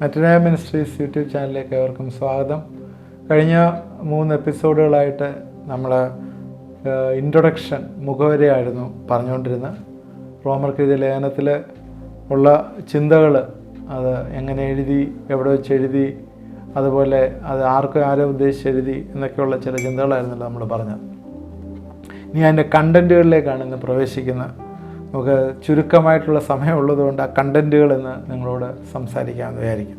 മെറ്റനായ ministries YouTube ചാനലിലേക്ക് ഏവർക്കും സ്വാഗതം. കഴിഞ്ഞ 3 എപ്പിസോഡുകളായിട്ട് നമ്മൾ ഇൻട്രൊഡക്ഷൻ മുഖവരെയായിരുന്നു പറഞ്ഞുകൊണ്ടിരുന്നത്. റോമർക്കെഴുതിയ ലേഖനത്തിൽ ഉള്ള ചിന്തകൾ, അത് എങ്ങനെ എഴുതി, എവിടെ വെച്ച് എഴുതി, അതുപോലെ അത് ആരെ ഉദ്ദേശിച്ചെഴുതി എന്നൊക്കെയുള്ള ചില ചിന്തകളായിരുന്നല്ലോ നമ്മൾ പറഞ്ഞത്. ഇനി അതിൻ്റെ കണ്ടൻറ്റുകളിലേക്കാണ് ഇന്ന് പ്രവേശിക്കുന്നത്. നമുക്ക് ചുരുക്കമായിട്ടുള്ള സമയമുള്ളതുകൊണ്ട് ആ കണ്ടൻറ്റുകൾ ഇന്ന് നിങ്ങളോട് സംസാരിക്കാമെന്ന് വിചാരിക്കും.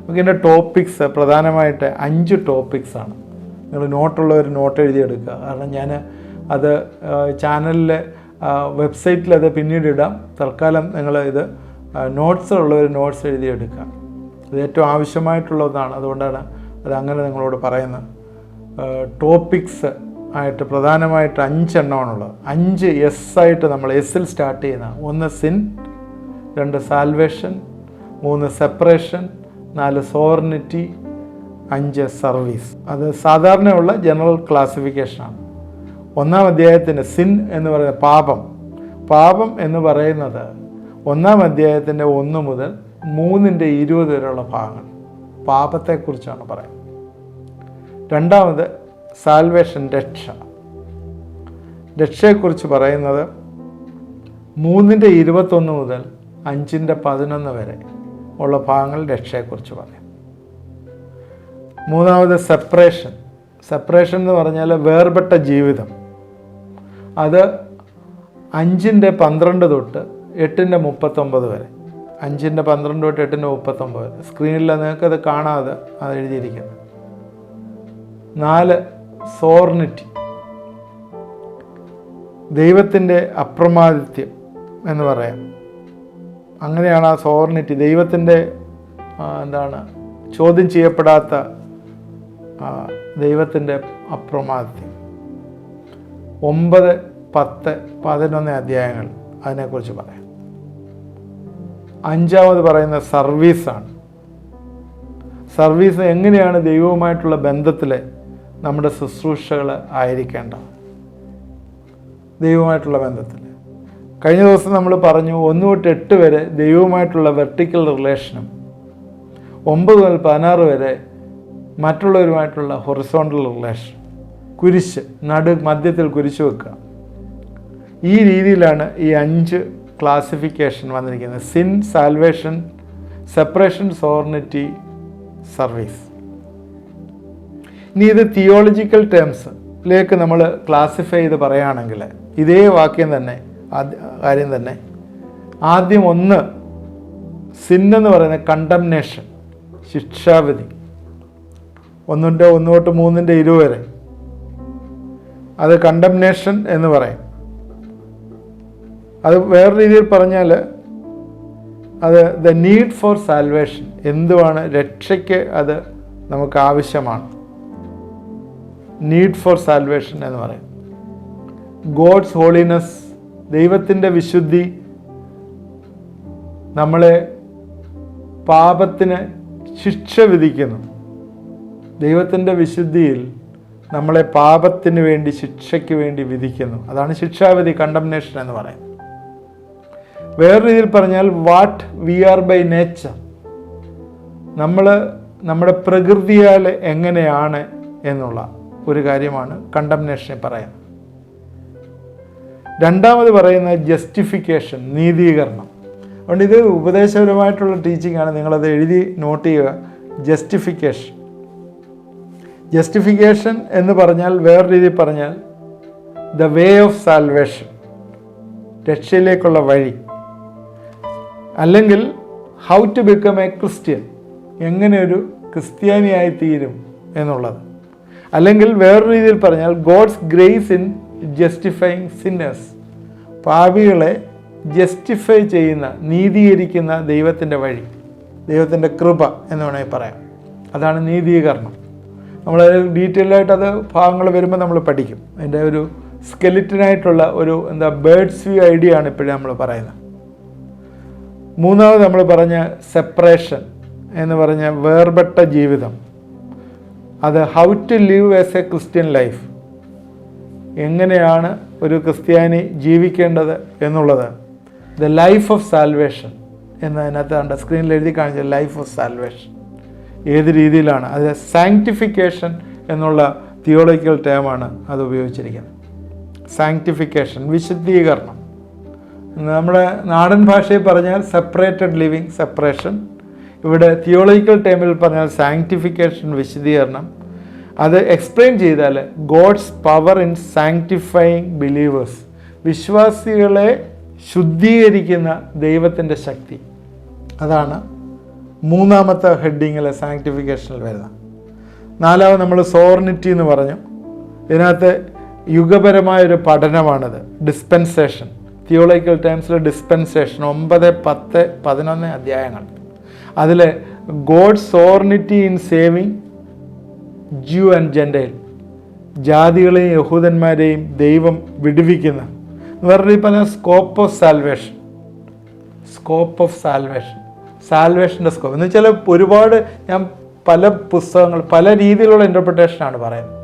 നമുക്കിതിൻ്റെ ടോപ്പിക്സ് പ്രധാനമായിട്ട് 5 ടോപ്പിക്സാണ്. നിങ്ങൾ നോട്ടുള്ളവർ നോട്ട് എഴുതിയെടുക്കുക. കാരണം ഞാൻ അത് ചാനലിൽ വെബ്സൈറ്റിൽ അത് പിന്നീട് ഇടാം. തൽക്കാലം നിങ്ങൾ ഇത് നോട്ട്സ് ഉള്ളവർ നോട്ട്സ് എഴുതിയെടുക്കുക. ഇത് ഏറ്റവും ആവശ്യമായിട്ടുള്ളതാണ്. അതുകൊണ്ടാണ് അത് അങ്ങനെ നിങ്ങളോട് പറയുന്നത്. ടോപ്പിക്സ് ആയിട്ട് പ്രധാനമായിട്ട് 5 എണ്ണമാണുള്ളത്. 5 എസ് ആയിട്ട് നമ്മൾ എസ്സിൽ സ്റ്റാർട്ട് ചെയ്യുന്ന: 1 sin, 2 salvation, 3 separation, 4 sovereignty, 5 service. അത് സാധാരണയുള്ള ജനറൽ ക്ലാസിഫിക്കേഷനാണ്. 1-ാം അധ്യായത്തിൻ്റെ സിൻ എന്ന് പറയുന്നത് പാപം എന്ന് പറയുന്നത് 1-ാം അധ്യായത്തിൻ്റെ 1 മുതൽ 3-20 വരെയുള്ള ഭാഗങ്ങൾ പാപത്തെക്കുറിച്ചാണ് പറയുന്നത്. 2-ാമത് സാൽവേഷൻ, രക്ഷയെക്കുറിച്ച് പറയുന്നത് 3-21 മുതൽ 5-11 വരെ ഉള്ള ഭാഗങ്ങൾ രക്ഷയെക്കുറിച്ച് പറയും. 3-ാമത് സെപ്പറേഷൻ എന്ന് പറഞ്ഞാൽ വേർപെട്ട ജീവിതം. അത് 5-12 തൊട്ട് 8-39 വരെ. 5-12 തൊട്ട് 8-39 വരെ. സ്ക്രീനിൽ നിങ്ങൾക്കത് കാണാതെ അത് എഴുതിയിരിക്കുന്നത്. 4 സോവർണിറ്റി, ദൈവത്തിൻ്റെ അപ്രമാദിത്യം എന്ന് പറയാം. അങ്ങനെയാണ് ആ സോവർണിറ്റി, ദൈവത്തിൻ്റെ ചോദ്യം ചെയ്യപ്പെടാത്ത ദൈവത്തിൻ്റെ അപ്രമാദിത്യം. 9, 10, 11 അധ്യായങ്ങൾ അതിനെക്കുറിച്ച് പറയാം. 5-ാമത് പറയുന്ന സർവീസാണ്. സർവീസ് എങ്ങനെയാണ് ദൈവവുമായിട്ടുള്ള ബന്ധത്തിൽ നമ്മുടെ ശുശ്രൂഷകൾ ആയിരിക്കേണ്ടത്. ദൈവവുമായിട്ടുള്ള ബന്ധത്തിൽ കഴിഞ്ഞ ദിവസം നമ്മൾ പറഞ്ഞു 1 തൊട്ട് 8 വരെ ദൈവവുമായിട്ടുള്ള വെർട്ടിക്കൽ റിലേഷനും 9 മുതൽ 16 വരെ മറ്റുള്ളവരുമായിട്ടുള്ള ഹൊറിസോണ്ടൽ റിലേഷൻ. കുരിശ്, മധ്യത്തിൽ കുരിശ് വെക്കുക. ഈ രീതിയിലാണ് ഈ 5 ക്ലാസിഫിക്കേഷൻ വന്നിരിക്കുന്നത്: sin, salvation, separation, sovereignty, service. ഇനി ഇത് തിയോളജിക്കൽ ടേംസിലേക്ക് നമ്മൾ ക്ലാസിഫൈ ചെയ്ത് പറയുകയാണെങ്കിൽ ഇതേ കാര്യം തന്നെ ആദ്യം 1 സിൻ എന്ന് പറയുന്നത് കണ്ടംനേഷൻ, ശിക്ഷാവിധി. 1 തൊട്ട് 3-20 വരെ അത് കണ്ടംനേഷൻ എന്ന് പറയും. അത് വേറെ രീതിയിൽ പറഞ്ഞാൽ അത് ദ നീഡ് ഫോർ സാൽവേഷൻ, എന്തുവാണ് രക്ഷയ്ക്ക് അത് നമുക്ക് ആവശ്യമാണ്. നീഡ് ഫോർ സാൽവേഷൻ എന്ന് പറയും. ഗോഡ്സ് ഹോളിനെസ്, ദൈവത്തിൻ്റെ വിശുദ്ധി നമ്മളെ പാപത്തിന് ശിക്ഷ വിധിക്കുന്നു. ദൈവത്തിൻ്റെ വിശുദ്ധിയിൽ നമ്മളെ പാപത്തിന് വേണ്ടി, ശിക്ഷയ്ക്ക് വേണ്ടി വിധിക്കുന്നു. അതാണ് ശിക്ഷാവിധി, കണ്ടംനേഷൻ എന്ന് പറയും. വേറെ രീതിയിൽ പറഞ്ഞാൽ what we are by nature, നമ്മൾ നമ്മുടെ പ്രകൃതിയാൽ എങ്ങനെയാണ് എന്നുള്ള ഒരു കാര്യമാണ് കണ്ടംനേഷനെ പറയാം. 2-ാമത് പറയുന്നത് ജസ്റ്റിഫിക്കേഷൻ, നീതീകരണം. അതുകൊണ്ട് ഇത് ഉപദേശപരമായിട്ടുള്ള ടീച്ചിങ് ആണ്. നിങ്ങളത് എഴുതി നോട്ട് ചെയ്യുക. ജസ്റ്റിഫിക്കേഷൻ എന്ന് പറഞ്ഞാൽ വേറെ രീതിയിൽ പറഞ്ഞാൽ ദ വേ ഓഫ് സാൽവേഷൻ, രക്ഷയിലേക്കുള്ള വഴി. അല്ലെങ്കിൽ how to become a Christian, എങ്ങനെ ഒരു ക്രിസ്ത്യാനിയായി തീരും എന്നുള്ളത്. അല്ലെങ്കിൽ വേറൊരു രീതിയിൽ പറഞ്ഞാൽ God's grace in justifying sinners, പാപികളെ ജസ്റ്റിഫൈ ചെയ്യുന്ന, നീതീകരിക്കുന്ന ദൈവത്തിൻ്റെ വഴി, ദൈവത്തിൻ്റെ കൃപ എന്ന് വേണമെങ്കിൽ പറയാം. അതാണ് നീതീകരണം. നമ്മൾ ഡീറ്റെയിലായിട്ട് അത് ഭാഗങ്ങൾ വരുമ്പോൾ നമ്മൾ പഠിക്കും. അതിൻ്റെ ഒരു സ്കെലിറ്റനായിട്ടുള്ള ഒരു ബേർഡ്സ് വ്യൂ ഐഡിയ ആണ് ഇപ്പോഴും നമ്മൾ പറയുന്നത്. 3-ാമത് നമ്മൾ പറഞ്ഞ സെപ്പറേഷൻ എന്ന് പറഞ്ഞ വേർപെട്ട ജീവിതം. അത് how to live as a Christian life, എങ്ങനെയാണ് ഒരു ക്രിസ്ത്യാനി ജീവിക്കേണ്ടത് എന്നുള്ളത്. ദ ലൈഫ് ഓഫ് സാൽവേഷൻ, എന്നതിനകത്ത് കണ്ട സ്ക്രീനിൽ എഴുതി കാണിച്ച ലൈഫ് ഓഫ് സാൽവേഷൻ ഏത് രീതിയിലാണ്, അത് സാങ്ക്ടിഫിക്കേഷൻ എന്നുള്ള തിയോളജിക്കൽ ടേമാണ് അത് ഉപയോഗിച്ചിരിക്കുന്നത്. സാങ്ക്ടിഫിക്കേഷൻ, വിശുദ്ധീകരണം. നമ്മുടെ നാടൻ ഭാഷയിൽ പറഞ്ഞാൽ സെപ്പറേറ്റഡ് ലിവിങ്, സെപ്പറേഷൻ. ഇവിടെ തിയോളജിക്കൽ ടേമിൽ പറഞ്ഞാൽ സാങ്ക്ടിഫിക്കേഷൻ, വിശുദ്ധീകരണം. അത് എക്സ്പ്ലെയിൻ ചെയ്താൽ ഗോഡ്സ് പവർ ഇൻ സാങ്ക്ടിഫൈയിങ് ബിലീവേഴ്സ്, വിശ്വാസികളെ ശുദ്ധീകരിക്കുന്ന ദൈവത്തിൻ്റെ ശക്തി. അതാണ് മൂന്നാമത്തെ ഹെഡിങ്ങിൽ സാങ്ക്ടിഫിക്കേഷനിൽ വരുന്നത്. നാലാമത് നമ്മൾ സോവർണിറ്റി എന്ന് പറഞ്ഞു. ഇതിനകത്ത് യുഗപരമായൊരു പഠനമാണിത്. ഡിസ്പെൻസേഷൻ, തിയോളജിക്കൽ ടൈംസിൽ ഡിസ്പെൻസേഷൻ 9, 10, 11 അധ്യായങ്ങൾ. അതിൽ God sovereignty in saving Jew and Gentile, ജാതികളെയും യഹൂദന്മാരെയും ദൈവം വിടുവിക്കുന്ന വേറെ പറഞ്ഞ scope of salvation. Scope of salvation, സാൽവേഷൻ്റെ സ്കോപ്പ് എന്ന് വെച്ചാൽ ഒരുപാട് ഞാൻ പല പുസ്തകങ്ങൾ പല രീതിയിലുള്ള ഇൻ്റർപ്രിട്ടേഷനാണ് പറയുന്നത്.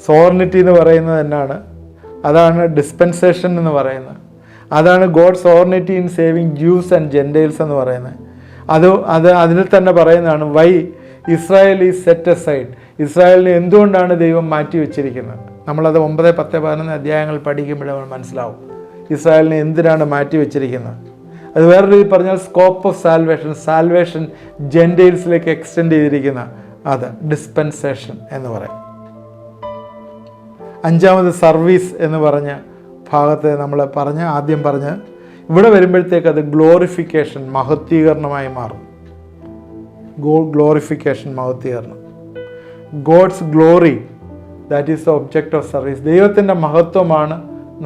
സോവർണിറ്റി എന്ന് പറയുന്നത് തന്നെയാണ്, അതാണ് ഡിസ്പെൻസേഷൻ എന്ന് പറയുന്നത്, അതാണ് God sovereignty in saving Jews and Gentiles എന്ന് പറയുന്നത്. അതിൽ തന്നെ പറയുന്നതാണ് why Israel is set aside, ഇസ്രായേലിനെ എന്തുകൊണ്ടാണ് ദൈവം മാറ്റി വെച്ചിരിക്കുന്നത്. നമ്മളത് 9, 10, 11 അധ്യായങ്ങൾ പഠിക്കുമ്പോഴേ നമ്മൾ മനസ്സിലാവും ഇസ്രായേലിനെ എന്തിനാണ് മാറ്റി വെച്ചിരിക്കുന്നത്. അത് വേറെ രീതിയിൽ പറഞ്ഞാൽ സ്കോപ്പ് ഓഫ് സാൽവേഷൻ, സാൽവേഷൻ ജെൻറ്റൈൽസിലേക്ക് എക്സ്റ്റെൻഡ് ചെയ്തിരിക്കുന്ന അത് ഡിസ്പെൻസേഷൻ എന്ന് പറയും. അഞ്ചാമത് സർവീസ് എന്ന് പറഞ്ഞ ഭാഗത്ത് നമ്മൾ ആദ്യം പറഞ്ഞ് ഇവിടെ വരുമ്പോഴത്തേക്ക് അത് ഗ്ലോറിഫിക്കേഷൻ, മഹത്വീകരണമായി മാറും. ഗ്ലോറിഫിക്കേഷൻ, മഹത്വീകരണം. God's glory, that is the object of service. ദൈവത്തിൻ്റെ മഹത്വമാണ്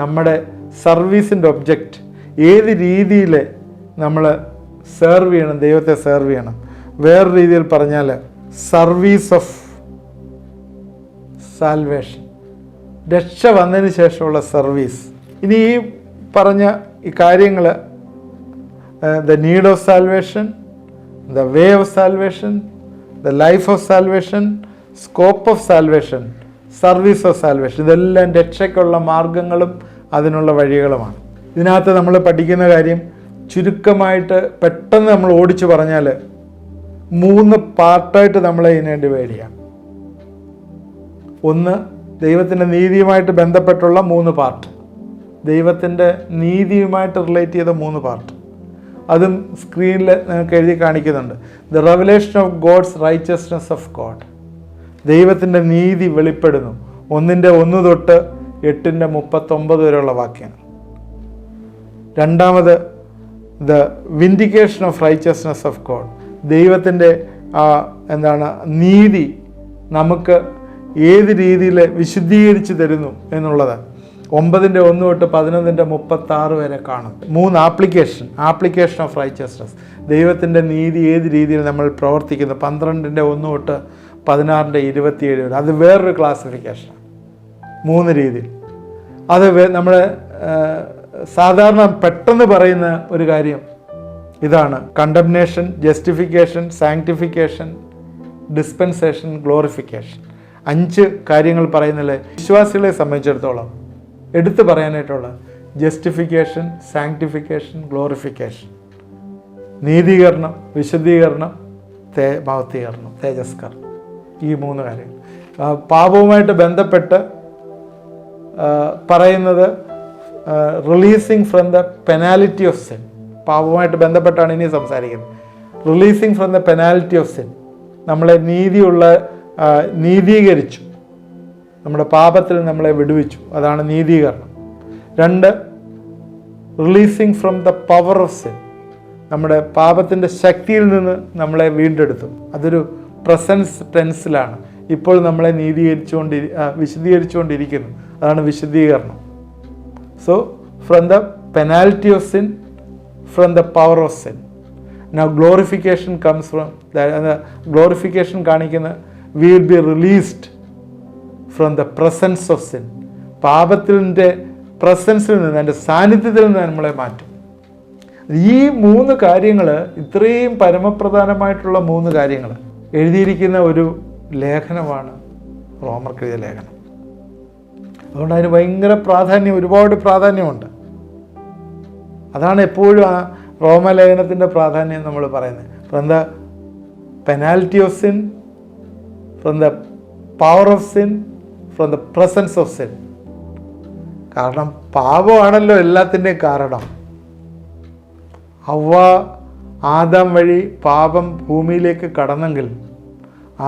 നമ്മുടെ സർവീസിൻ്റെ ഒബ്ജക്റ്റ്. ഏത് രീതിയിൽ നമ്മൾ സെർവ് ചെയ്യണം, ദൈവത്തെ സെർവ് ചെയ്യണം. വേറെ രീതിയിൽ പറഞ്ഞാൽ സർവീസ് ഓഫ് സാൽവേഷൻ, രക്ഷ വന്നതിന് ശേഷമുള്ള സർവീസ്. ഇനി ഈ പറഞ്ഞ ഈ കാര്യങ്ങൾ, the need of salvation, the way of salvation, the life of salvation, scope of salvation, service of salvation, ഇതെല്ലാം രക്ഷയ്ക്കുള്ള മാർഗങ്ങളും അതിനുള്ള വഴികളുമാണ്. ഇതിനകത്ത് നമ്മൾ പഠിക്കുന്ന കാര്യം ചുരുക്കമായിട്ട് പെട്ടെന്ന് നമ്മൾ ഓടിച്ചു പറഞ്ഞാൽ 3 പാർട്ടായിട്ട് നമ്മളെ ഇതിനെ ഡിവൈഡ് ചെയ്യാം. ഒന്ന്, ദൈവത്തിൻ്റെ നീതിയുമായിട്ട് ബന്ധപ്പെട്ടുള്ള 3 പാർട്ട്, ദൈവത്തിൻ്റെ നീതിയുമായിട്ട് റിലേറ്റ് ചെയ്ത 3 പാർട്ട്. അതും സ്ക്രീനിൽ നിങ്ങൾക്ക് എഴുതി കാണിക്കുന്നുണ്ട്. The revelation of God's righteousness of God, ദൈവത്തിൻ്റെ നീതി വെളിപ്പെടുന്നു. 1:1 തൊട്ട് 8:39 വരെയുള്ള വാക്യങ്ങൾ. രണ്ടാമത് the vindication of righteousness of God, ദൈവത്തിൻ്റെ നീതി നമുക്ക് ഏത് രീതിയിൽ വിശുദ്ധീകരിച്ച് തരുന്നു എന്നുള്ളത് 9:1 തൊട്ട് 11:36 വരെ കാണും. 3 ആപ്ലിക്കേഷൻ ഓഫ് റൈച്ചസ്നെസ്, ദൈവത്തിൻ്റെ നീതി ഏത് രീതിയിൽ നമ്മൾ പ്രവർത്തിക്കുന്നു. 12:1 തൊട്ട് 16:27 വരെ. അത് വേറൊരു ക്ലാസിഫിക്കേഷനാണ്. 3 രീതിയിൽ. അത് നമ്മൾ സാധാരണ പെട്ടെന്ന് പറയുന്ന ഒരു കാര്യം ഇതാണ്: condemnation, justification, sanctification, dispensation, glorification. 5 കാര്യങ്ങൾ പറയുന്നില്ലേ. വിശ്വാസികളെ സംബന്ധിച്ചിടത്തോളം എടുത്തു പറയാനായിട്ടുള്ള ജസ്റ്റിഫിക്കേഷൻ, സാങ്ക്ടിഫിക്കേഷൻ, ഗ്ലോറിഫിക്കേഷൻ, നീതീകരണം, വിശുദ്ധീകരണം, മഹത്വീകരണം, തേജസ്കരണം. ഈ 3 കാര്യങ്ങൾ പാപവുമായിട്ട് ബന്ധപ്പെട്ട് പറയുന്നത് releasing from the penalty of sin. പാപവുമായിട്ട് ബന്ധപ്പെട്ടാണ് ഇനി സംസാരിക്കുന്നത്. Releasing from the penalty of sin, നമ്മളെ നീതീകരിച്ചു, നമ്മുടെ പാപത്തിൽ നമ്മളെ വിടുവിച്ചു, അതാണ് നീതീകരണം. 2, releasing from the power of sin, നമ്മുടെ പാപത്തിൻ്റെ ശക്തിയിൽ നിന്ന് നമ്മളെ വീണ്ടെടുത്തു. അതൊരു പ്രസൻസ് ടെൻസിലാണ്. ഇപ്പോൾ നമ്മളെ വിശദീകരിച്ചുകൊണ്ടിരിക്കുന്നു, അതാണ് വിശുദ്ധീകരണം. So from the penalty of sin, from the power of sin. Now glorification comes from, glorification കാണിക്കുന്ന we will be released from the presence of sin, പാപത്തിൻ്റെ പ്രസൻസിൽ നിന്ന്, അതിൻ്റെ സാന്നിധ്യത്തിൽ നിന്ന് നമ്മളെ മാറ്റും. ഈ 3 കാര്യങ്ങൾ, ഇത്രയും പരമപ്രധാനമായിട്ടുള്ള 3 കാര്യങ്ങൾ എഴുതിയിരിക്കുന്ന ഒരു ലേഖനമാണ് റോമർക്കെഴുതിയ ലേഖനം. അതുകൊണ്ട് അതിന് ഭയങ്കര പ്രാധാന്യം, ഒരുപാട് പ്രാധാന്യമുണ്ട്. അതാണ് എപ്പോഴും റോമലേഖനത്തിൻ്റെ പ്രാധാന്യം നമ്മൾ പറയുന്നത്. From the penalty of sin, from the power of sin, from the presence of sin. കാരണം പാപമാണല്ലോ എല്ലാത്തിൻ്റെയും കാരണം. ഹവ്വ ആദാം വഴി പാപം ഭൂമിയിലേക്ക് കടന്നെങ്കിൽ ആ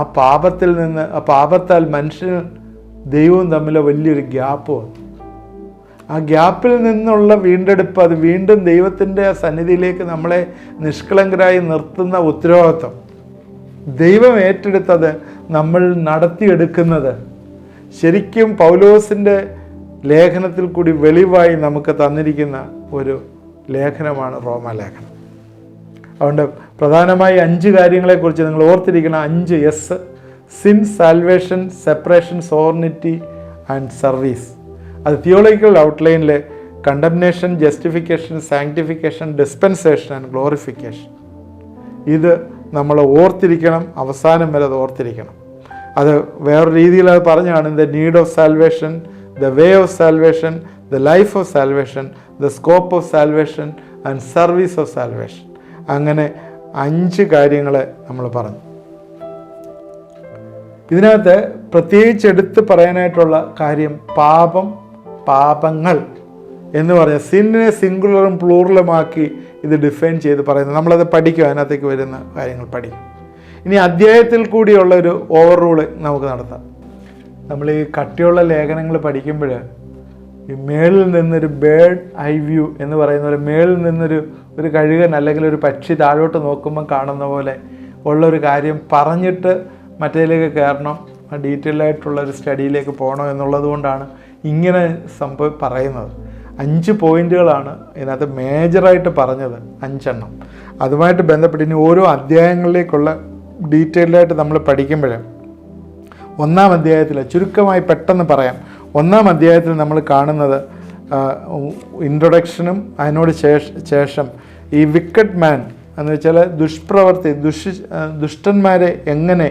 പാപത്താൽ മനുഷ്യനും ദൈവവും തമ്മിൽ വലിയൊരു ഗ്യാപ്പ് വന്നു. ആ ഗ്യാപ്പിൽ നിന്നുള്ള വീണ്ടെടുപ്പ്, അത് വീണ്ടും ദൈവത്തിൻ്റെ സന്നിധിയിലേക്ക് നമ്മളെ നിഷ്കളങ്കരായി നിർത്തുന്ന ഉത്തരവാദിത്വം ദൈവം ഏറ്റെടുത്തത് നമ്മൾ നടത്തിയെടുക്കുന്നത് ശരിക്കും പൗലോസിൻ്റെ ലേഖനത്തിൽ കൂടി വെളിവായി നമുക്ക് തന്നിരിക്കുന്ന ഒരു ലേഖനമാണ് റോമാലേഖനം. അതുകൊണ്ട് പ്രധാനമായി 5 കാര്യങ്ങളെക്കുറിച്ച് നിങ്ങൾ ഓർത്തിരിക്കണം. 5 S: sin, salvation, separation, sovereignty and service. അത് തിയോളജിക്കൽ ഔട്ട്ലൈനിൽ condemnation, justification, sanctification, dispensation and glorification. ഇത് നമ്മൾ ഓർത്തിരിക്കണം, അവസാനം വരെ അത് ഓർത്തിരിക്കണം. അത് വേറൊരു രീതിയിൽ അത് പറഞ്ഞാണ്: the need of salvation, the way of salvation, the life of salvation, the scope of salvation and service of salvation. അങ്ങനെ 5 കാര്യങ്ങൾ നമ്മൾ പറഞ്ഞു. ഇതിനകത്ത് പ്രത്യേകിച്ച് എടുത്ത് പറയാനായിട്ടുള്ള കാര്യം പാപങ്ങൾ എന്ന് പറഞ്ഞ സിന്നിനെ സിംഗുലറും പ്ലൂറലുമാക്കി ഇത് ഡിഫൈൻ ചെയ്ത് പറയുന്നത്. നമ്മളത് പഠിക്കും, അതിനകത്തേക്ക് വരുന്ന കാര്യങ്ങൾ പഠിക്കും. ഇനി അധ്യായത്തിൽ കൂടിയുള്ള ഒരു ഓവർ റൂള് നമുക്ക് നടത്താം. നമ്മൾ ഈ കട്ടിയുള്ള ലേഖനങ്ങൾ പഠിക്കുമ്പോൾ ഈ മേളിൽ നിന്നൊരു ബേർഡ് ഐ വ്യൂ എന്ന് പറയുന്ന പോലെ, മേളിൽ നിന്നൊരു കഴുകൻ അല്ലെങ്കിൽ ഒരു പക്ഷി താഴോട്ട് നോക്കുമ്പോൾ കാണുന്ന പോലെ ഉള്ളൊരു കാര്യം പറഞ്ഞിട്ട് മറ്റേതിലേക്ക് കയറണം, ഡീറ്റെയിൽ ആയിട്ടുള്ളൊരു സ്റ്റഡിയിലേക്ക് പോകണം എന്നുള്ളത് കൊണ്ടാണ് ഇങ്ങനെ പറയുന്നത്. 5 പോയിന്റുകളാണ് ഇതിനകത്ത് മേജറായിട്ട് പറഞ്ഞത്, 5 എണ്ണം. അതുമായിട്ട് ബന്ധപ്പെട്ട് ഇനി ഓരോ അധ്യായങ്ങളിലേക്കുള്ള ഡീറ്റെയിൽഡായിട്ട് നമ്മൾ പഠിക്കുമ്പോൾ 1-ാം അധ്യായത്തിൽ ചുരുക്കമായി പെട്ടെന്ന് പറയാം. 1-ാം അധ്യായത്തിൽ നമ്മൾ കാണുന്നത് ഇൻട്രൊഡക്ഷനും അതിനോട് ശേഷം ഈ വിക്കറ്റ് മാൻ എന്ന് വെച്ചാൽ ദുഷ്പ്രവർത്തി, ദുഷ്ടന്മാരെ എങ്ങനെ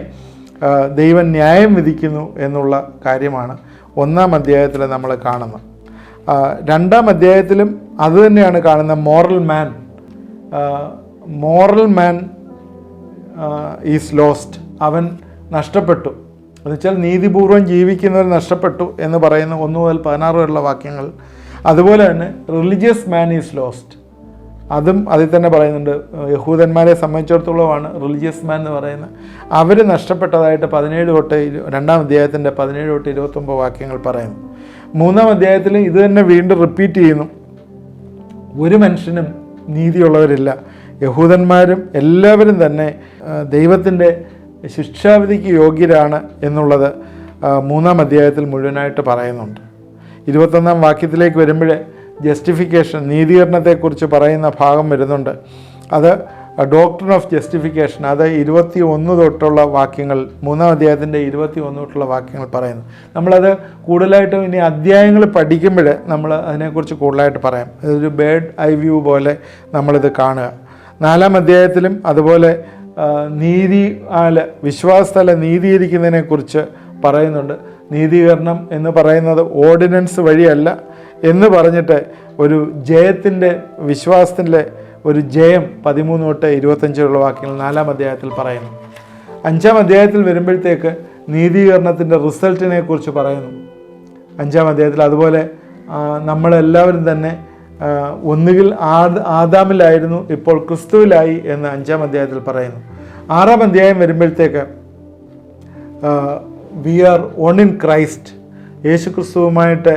ദൈവം ന്യായം വിധിക്കുന്നു എന്നുള്ള കാര്യമാണ് 1-ാം അധ്യായത്തിൽ നമ്മൾ കാണുന്നത്. 2-ാം അധ്യായത്തിലും അതുതന്നെയാണ് കാണുന്നത്. Moral man is lost. അവൻ നഷ്ടപ്പെട്ടു എന്ന് വെച്ചാൽ നീതിപൂർവം ജീവിക്കുന്നവർ നഷ്ടപ്പെട്ടു എന്ന് പറയുന്ന 1 മുതൽ 16 വരെയുള്ള വാക്യങ്ങൾ. അതുപോലെ തന്നെ റിലീജിയസ് മാൻ ഈസ് ലോസ്റ്റ്, അതും അതിൽ തന്നെ പറയുന്നുണ്ട്. യഹൂദന്മാരെ സംബന്ധിച്ചിടത്തോളമാണ് റിലീജിയസ് മാൻ എന്ന് പറയുന്നത്. അവർ നഷ്ടപ്പെട്ടതായിട്ട് 17 തൊട്ട് 2-ാം അധ്യായത്തിൻ്റെ 17 തൊട്ട് 29 വാക്യങ്ങൾ പറയുന്നു. 3-ാം അധ്യായത്തിൽ ഇത് തന്നെ വീണ്ടും റിപ്പീറ്റ് ചെയ്യുന്നു. ഒരു മനുഷ്യനും നീതിയുള്ളവരില്ല, യഹൂദന്മാരും എല്ലാവരും തന്നെ ദൈവത്തിൻ്റെ ശിക്ഷാവിധിക്ക് യോഗ്യരാണ് എന്നുള്ളത് 3-ാം അധ്യായത്തിൽ മുഴുവനായിട്ട് പറയുന്നുണ്ട്. 21-ാം വാക്യത്തിലേക്ക് വരുമ്പോൾ ജസ്റ്റിഫിക്കേഷൻ, നീതീകരണത്തെക്കുറിച്ച് പറയുന്ന ഭാഗം വരുന്നുണ്ട്. അത് ഡോക്ട്രിൻ ഓഫ് ജസ്റ്റിഫിക്കേഷൻ, അത് 21 തൊട്ടുള്ള വാക്യങ്ങൾ, 3-ാം അധ്യായത്തിൻ്റെ 21 തൊട്ടുള്ള വാക്യങ്ങൾ പറയുന്നു. നമ്മളത് കൂടുതലായിട്ടും ഇനി അധ്യായങ്ങൾ പഠിക്കുമ്പോൾ നമ്മൾ അതിനെക്കുറിച്ച് കൂടുതലായിട്ട് പറയാം. ഇതൊരു ബേർഡ് ഐ വ്യൂ പോലെ നമ്മളിത് കാണുക. 4-ാം അധ്യായത്തിലും അതുപോലെ വിശ്വാസത്തല നീതീകരിക്കുന്നതിനെക്കുറിച്ച് പറയുന്നുണ്ട്. നീതീകരണം എന്ന് പറയുന്നത് ഓർഡിനൻസ് വഴിയല്ല എന്ന് പറഞ്ഞിട്ട് ഒരു ജയത്തിൻ്റെ, വിശ്വാസത്തിൻ്റെ ഒരു ജയം 13 തൊട്ട് 25 വാക്യങ്ങൾ 4-ാം അധ്യായത്തിൽ പറയുന്നു. 5-ാം അധ്യായത്തിൽ വരുമ്പോഴത്തേക്ക് നീതീകരണത്തിൻ്റെ റിസൾട്ടിനെ കുറിച്ച് പറയുന്നു 5-ാം അധ്യായത്തിൽ. അതുപോലെ നമ്മളെല്ലാവരും തന്നെ ഒന്നുകിൽ ആദാമിലായിരുന്നു, ഇപ്പോൾ ക്രിസ്തുവിലായി എന്ന് 5-ാം അധ്യായത്തിൽ പറയുന്നു. 6-ാം അധ്യായം വരുമ്പോഴത്തേക്ക് we are one in Christ, യേശു ക്രിസ്തുവുമായിട്ട്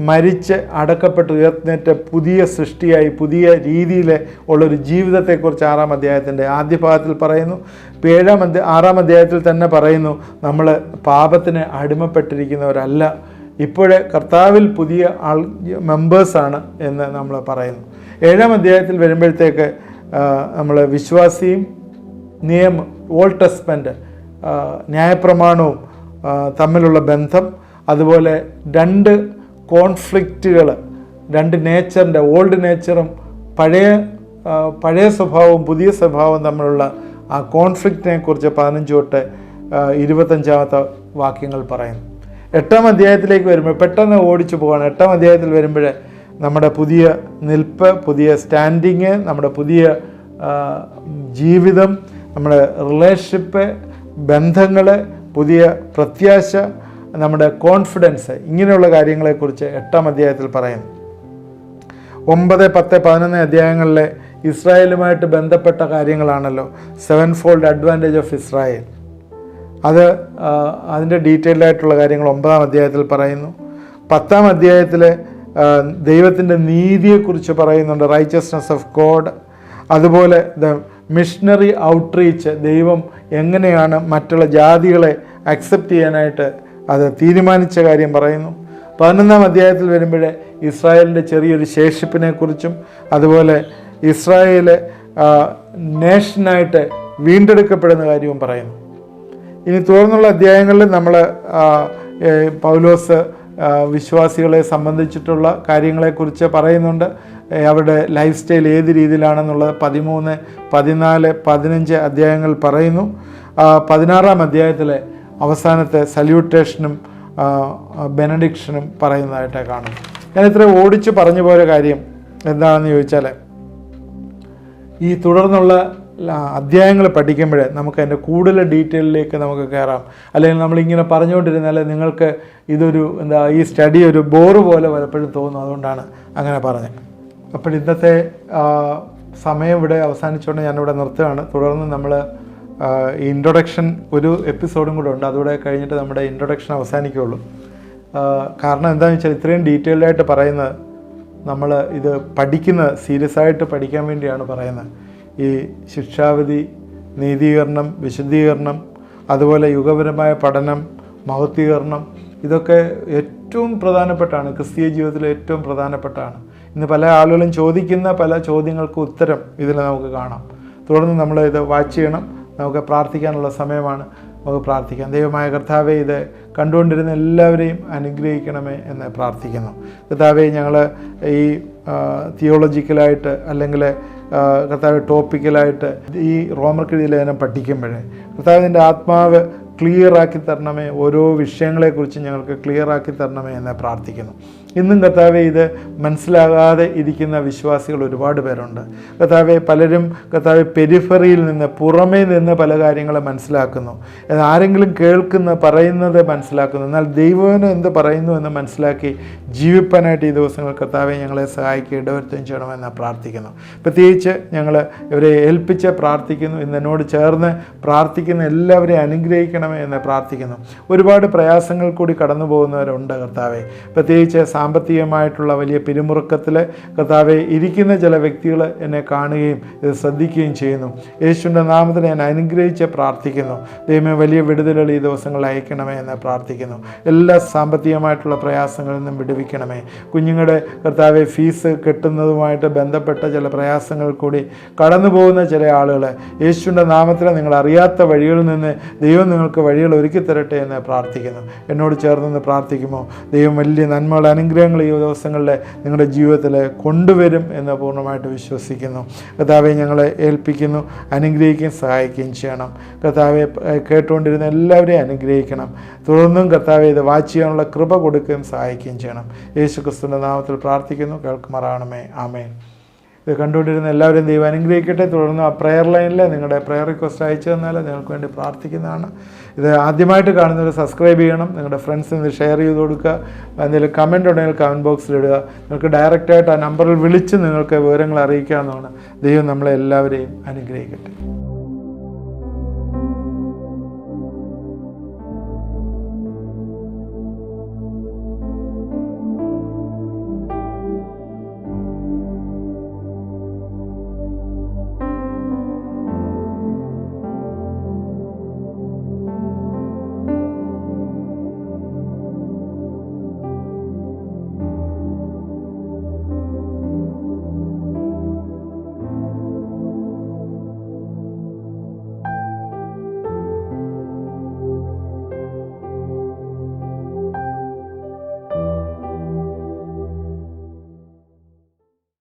മരിച്ച് അടക്കപ്പെട്ട് ഉയർന്നേറ്റ പുതിയ സൃഷ്ടിയായി പുതിയ രീതിയിൽ ഉള്ളൊരു ജീവിതത്തെക്കുറിച്ച് 6-ാം അധ്യായത്തിൻ്റെ ആദ്യ ഭാഗത്തിൽ പറയുന്നു. 6-ാം അധ്യായത്തിൽ തന്നെ പറയുന്നു നമ്മൾ പാപത്തിന് അടിമപ്പെട്ടിരിക്കുന്നവരല്ല, ഇപ്പോഴേ കർത്താവിൽ പുതിയ മെമ്പേഴ്സാണ് എന്ന് നമ്മൾ പറയുന്നു. 7-ാം അധ്യായത്തിൽ വരുമ്പോഴത്തേക്ക് നമ്മൾ വിശ്വാസിയും ഓൾഡ് ടെസ്റ്റ്മെൻറ്റ് ന്യായപ്രമാണവും തമ്മിലുള്ള ബന്ധം, അതുപോലെ 2 കോൺഫ്ലിക്റ്റുകൾ, 2 നേച്ചറിൻ്റെ, ഓൾഡ് നേച്ചറും പഴയ സ്വഭാവവും പുതിയ സ്വഭാവവും തമ്മിലുള്ള ആ കോൺഫ്ലിക്റ്റിനെ കുറിച്ച് 15 തൊട്ട് 25 വാക്യങ്ങൾ പറയുന്നു. 8-ാം അധ്യായത്തിലേക്ക് വരുമ്പോൾ പെട്ടെന്ന് ഓടിച്ചു പോവാണ്. 8-ാം അധ്യായത്തിൽ വരുമ്പോൾ നമ്മുടെ പുതിയ നിൽപ്പ്, പുതിയ സ്റ്റാൻഡിങ്, നമ്മുടെ പുതിയ ജീവിതം, നമ്മുടെ റിലേഷൻഷിപ്പ്, ബന്ധങ്ങൾ, പുതിയ പ്രത്യാശ, നമ്മുടെ കോൺഫിഡൻസ്, ഇങ്ങനെയുള്ള കാര്യങ്ങളെക്കുറിച്ച് 8-ാം അധ്യായത്തിൽ പറയുന്നു. 9, 10, 11 അധ്യായങ്ങളിലെ ഇസ്രായേലുമായിട്ട് ബന്ധപ്പെട്ട കാര്യങ്ങളാണല്ലോ 7-fold അഡ്വാൻറ്റേജ് ഓഫ് ഇസ്രായേൽ. അതിൻ്റെ ഡീറ്റെയിൽഡ് ആയിട്ടുള്ള കാര്യങ്ങൾ 9-ാം അധ്യായത്തിൽ പറയുന്നു. 10-ാം അധ്യായത്തിൽ ദൈവത്തിൻ്റെ നീതിയെക്കുറിച്ച് പറയുന്നുണ്ട്, റൈച്ചസ്നെസ് ഓഫ് ഗോഡ്. അതുപോലെ മിഷണറി ഔട്ട്റീച്ച്, ദൈവം എങ്ങനെയാണ് മറ്റുള്ള ജാതികളെ അക്സെപ്റ്റ് ചെയ്യാനായിട്ട് അത് തീരുമാനിച്ച കാര്യം പറയുന്നു. 11-ാം അധ്യായത്തിൽ വരുമ്പോഴേ ഇസ്രായേലിൻ്റെ ചെറിയൊരു ശേഷിപ്പിനെക്കുറിച്ചും അതുപോലെ ഇസ്രായേൽ നേഷനായിട്ട് വീണ്ടെടുക്കപ്പെടുന്ന കാര്യവും പറയുന്നു. ഇനി തുടർന്നുള്ള അധ്യായങ്ങളിൽ നമ്മൾ പൗലോസ് വിശ്വാസികളെ സംബന്ധിച്ചിട്ടുള്ള കാര്യങ്ങളെക്കുറിച്ച് പറയുന്നുണ്ട്. അവരുടെ ലൈഫ് സ്റ്റൈൽ ഏത് രീതിയിലാണെന്നുള്ളത് 13, 14, 15 അധ്യായങ്ങൾ പറയുന്നു. 16-ാം അധ്യായത്തിലെ അവസാനത്തെ സല്യൂട്ടേഷനും ബെനഡിക്ഷനും പറയുന്നതായിട്ട് കാണുന്നു. ഞാൻ ഇത്ര ഓടിച്ച് പറഞ്ഞു പോയ കാര്യം എന്താണെന്ന് ചോദിച്ചാൽ, ഈ തുടർന്നുള്ള അധ്യായങ്ങൾ പഠിക്കുമ്പോൾ നമുക്ക് അതിൻ്റെ കൂടുതൽ ഡീറ്റെയിലേക്ക് നമുക്ക് കയറാം. അല്ലെങ്കിൽ നമ്മളിങ്ങനെ പറഞ്ഞുകൊണ്ടിരുന്നാൽ നിങ്ങൾക്ക് ഇതൊരു ഈ സ്റ്റഡി ഒരു ബോറ് പോലെ പലപ്പോഴും തോന്നും. അതുകൊണ്ടാണ് അങ്ങനെ പറഞ്ഞത്. അപ്പോൾ ഇന്നത്തെ സമയം ഇവിടെ അവസാനിച്ചുകൊണ്ട് ഞാനിവിടെ നിർത്തുകയാണ്. തുടർന്ന് നമ്മൾ ഈ ഇൻട്രൊഡക്ഷൻ ഒരു എപ്പിസോഡും കൂടെ ഉണ്ട്, അതുകൂടെ കഴിഞ്ഞിട്ട് നമ്മുടെ ഇൻട്രൊഡക്ഷൻ അവസാനിക്കുകയുള്ളൂ. കാരണം എന്താണെന്ന് വെച്ചാൽ ഇത്രയും ഡീറ്റെയിൽഡായിട്ട് പറയുന്നത് നമ്മൾ ഇത് പഠിക്കുന്നത് സീരിയസ് ആയിട്ട് പഠിക്കാൻ വേണ്ടിയാണ് പറയുന്നത്. ഈ ശിക്ഷാവിധി, നീതീകരണം, വിശുദ്ധീകരണം, അതുപോലെ യുഗപരമായ പഠനം, മഹത്വീകരണം, ഇതൊക്കെ ഏറ്റവും പ്രധാനപ്പെട്ടാണ്, ക്രിസ്തീയ ജീവിതത്തിൽ ഏറ്റവും പ്രധാനപ്പെട്ടാണ്. ഇന്ന് പല ആളുകളും ചോദിക്കുന്ന പല ചോദ്യങ്ങൾക്ക് ഉത്തരം ഇതിൽ നമുക്ക് കാണാം. തുടർന്ന് നമ്മൾ ഇത് വാച്ച് ചെയ്യണം. നമുക്ക് പ്രാർത്ഥിക്കാനുള്ള സമയമാണ്. നമുക്ക് പ്രാർത്ഥിക്കാം. ദൈവമായ കർത്താവേ, ഇത് കണ്ടുകൊണ്ടിരുന്ന എല്ലാവരെയും അനുഗ്രഹിക്കണമേ എന്ന് പ്രാർത്ഥിക്കുന്നു. കർത്താവേ, ഞങ്ങൾ ഈ തിയോളജിക്കലായിട്ട് അല്ലെങ്കിൽ കർത്താവ് ടോപ്പിക്കലായിട്ട് ഈ റോമർക്കെഴുതിയ ലേഖനം പഠിക്കുമ്പോഴേ കർത്താവിൻ്റെ ആത്മാവ് ക്ലിയറാക്കി തരണമേ, ഓരോ വിഷയങ്ങളെക്കുറിച്ച് ഞങ്ങൾക്ക് ക്ലിയറാക്കി തരണമേ എന്ന് പ്രാർത്ഥിക്കുന്നു. ഇന്നും കർത്താവെ ഇത് മനസ്സിലാകാതെ ഇരിക്കുന്ന വിശ്വാസികൾ ഒരുപാട് പേരുണ്ട്. കർത്താവെ, പലരും കർത്താവെ പെരിഫറിയിൽ നിന്ന്, പുറമേ നിന്ന് പല കാര്യങ്ങളും മനസ്സിലാക്കുന്നു. ആരെങ്കിലും പറയുന്നത് മനസ്സിലാക്കുന്നു. എന്നാൽ ദൈവം എന്ത് പറയുന്നു എന്ന് മനസ്സിലാക്കി ജീവിപ്പാനായിട്ട് ഈ ദിവസങ്ങൾ കർത്താവെ ഞങ്ങളെ സഹായിക്കുക, ഇടവരുത്തുകയും ചെയ്യണമെന്ന് പ്രാർത്ഥിക്കുന്നു. പ്രത്യേകിച്ച് ഞങ്ങൾ ഇവരെ ഏൽപ്പിച്ച് പ്രാർത്ഥിക്കുന്നു. ഇന്ന് എന്നോട് ചേർന്ന് പ്രാർത്ഥിക്കുന്ന എല്ലാവരെയും അനുഗ്രഹിക്കണമേ എന്ന് പ്രാർത്ഥിക്കുന്നു. ഒരുപാട് പ്രയാസങ്ങൾ കൂടി കടന്നു പോകുന്നവരുണ്ട് കർത്താവെ. പ്രത്യേകിച്ച് സാമ്പത്തികമായിട്ടുള്ള വലിയ പിരിമുറുക്കത്തിൽ കർത്താവെ ഇരിക്കുന്ന ചില വ്യക്തികൾ എന്നെ കാണുകയും ഇത് ശ്രദ്ധിക്കുകയും ചെയ്യുന്നു. യേശുവിൻ്റെ നാമത്തിൽ ഞാൻ അനുഗ്രഹിച്ച് പ്രാർത്ഥിക്കുന്നു. ദൈവമേ, വലിയ വിടുതലുകൾ ഈ ദിവസങ്ങളിൽ അയക്കണമേ എന്ന് പ്രാർത്ഥിക്കുന്നു. എല്ലാ സാമ്പത്തികമായിട്ടുള്ള പ്രയാസങ്ങളിൽ നിന്നും വിടുവിക്കണമേ. കുഞ്ഞുങ്ങളുടെ കർത്താവെ ഫീസ് കെട്ടുന്നതുമായിട്ട് ബന്ധപ്പെട്ട ചില പ്രയാസങ്ങൾ കൂടി കടന്നു പോകുന്ന ചില ആളുകൾ യേശുവിൻ്റെ നാമത്തിൽ നിങ്ങൾ അറിയാത്ത വഴികളിൽ നിന്ന് ദൈവം നിങ്ങൾക്ക് വഴികൾ ഒരുക്കി തരട്ടെ എന്ന് പ്രാർത്ഥിക്കുന്നു. എന്നോട് ചേർന്ന് പ്രാർത്ഥിക്കുമോ? ദൈവം വലിയ നന്മകൾ, അനുഗ്രഹങ്ങൾ ഈ ദിവസങ്ങളിൽ നിങ്ങളുടെ ജീവിതത്തിൽ കൊണ്ടുവരും എന്ന് പൂർണ്ണമായിട്ട് വിശ്വസിക്കുന്നു. കർത്താവെ, ഞങ്ങളെ ഏൽപ്പിക്കുന്നു. അനുഗ്രഹിക്കുകയും സഹായിക്കുകയും ചെയ്യണം. കർത്താവെ, കേട്ടുകൊണ്ടിരുന്ന എല്ലാവരെയും അനുഗ്രഹിക്കണം. തുടർന്നും കർത്താവെ ഇത് വാച്ച് ചെയ്യാനുള്ള കൃപ കൊടുക്കുകയും സഹായിക്കുകയും ചെയ്യണം. യേശു ക്രിസ്തുവിൻ്റെ നാമത്തിൽ പ്രാർത്ഥിക്കുന്നു. കേൾക്കുമാറാണമേ. ആമേൻ. ഇത് കണ്ടുകൊണ്ടിരുന്ന എല്ലാവരും ദൈവം അനുഗ്രഹിക്കട്ടെ. തുടർന്ന് ആ പ്രെയർ ലൈനിൽ നിങ്ങളുടെ പ്രെയർ റിക്വസ്റ്റ് അയച്ചു തന്നാൽ നിങ്ങൾക്ക് വേണ്ടി പ്രാർത്ഥിക്കുന്നതാണ്. ഇത് ആദ്യമായിട്ട് കാണുന്നവർ സബ്സ്ക്രൈബ് ചെയ്യണം. നിങ്ങളുടെ ഫ്രണ്ട്സിന് ഇത് ഷെയർ ചെയ്ത് കൊടുക്കുക. എന്തെങ്കിലും കമൻറ്റ് ഉണ്ടെങ്കിൽ കമൻറ്റ് ബോക്സിൽ ഇടുക. നിങ്ങൾക്ക് ഡയറക്റ്റായിട്ട് ആ നമ്പറിൽ വിളിച്ച് നിങ്ങൾക്ക് വിവരങ്ങൾ അറിയിക്കാവുന്നതാണ്. ദൈവം നമ്മളെ എല്ലാവരെയും അനുഗ്രഹിക്കട്ടെ.